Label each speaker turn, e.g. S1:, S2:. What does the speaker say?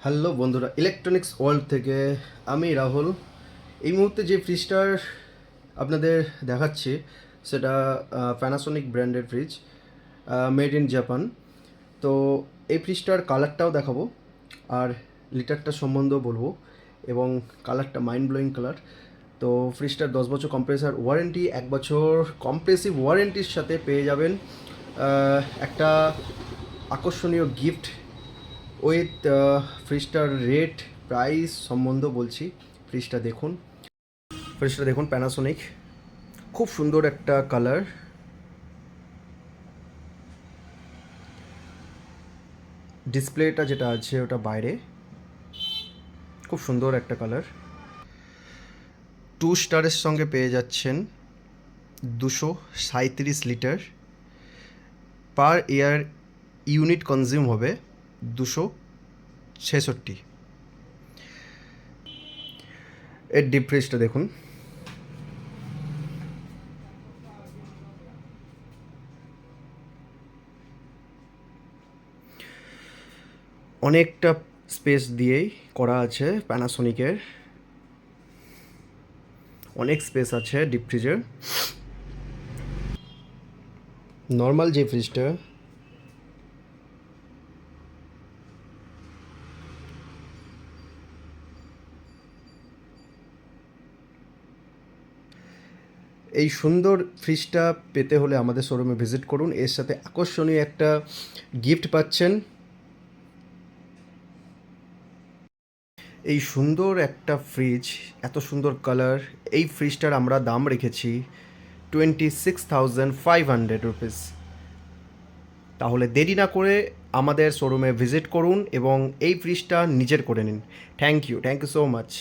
S1: Hello বন্ধুরা, electronics world থেকে আমি রাহুল। এই মুহূর্তে যে ফ্রিজটার আপনাদের দেখাচ্ছি সেটা প্যানাসোনিক ব্র্যান্ডের ফ্রিজ, মেড ইন জাপান। তো এই ফ্রিজটার কালারটাও দেখাবো আর লিটারটা সম্বন্ধেও বলবো, এবং কালারটা মাইন্ড ব্লোয়িং কালার। তো ফ্রিজটার 10 বছর কম্প্রেসার ওয়ারেন্টি, 1 বছর কম্প্রেসিভ ওয়ারেন্টির সাথে পেয়ে যাবেন একটা আকর্ষণীয় গিফট উইথ ফ্রিজটার রেট প্রাইস সম্বন্ধ বলছি। ফ্রিজটা দেখুন প্যানাসোনিক, খুব সুন্দর একটা কালার। ডিসপ্লেটা যেটা আছে ওটা বাইরে, খুব সুন্দর একটা কালার। 2 স্টারের সঙ্গে পেয়ে যাচ্ছেন 237 লিটার পার ইয়ার। ইউনিট কনজিউম হবে 266। এর ডিপ ফ্রিজটা দেখুন, অনেকটা স্পেস দিয়েই করা আছে। প্যানাসোনিকের অনেক স্পেস আছে ডিপ ফ্রিজের। নর্মাল যে ফ্রিজটা, এই সুন্দর ফ্রিজটা পেতে হলে আমাদের শোরুমে ভিজিট করুন। এর সাথে আকর্ষণীয় একটা গিফট পাচ্ছেন। এই সুন্দর একটা ফ্রিজ, এত সুন্দর কালার, এই ফ্রিজটার আমরা দাম রেখেছি 26,500 রুপিস। তাহলে দেরি না করে আমাদের শোরুমে ভিজিট করুন এবং এই ফ্রিজটা নিজের করে নিন। Thank you so much.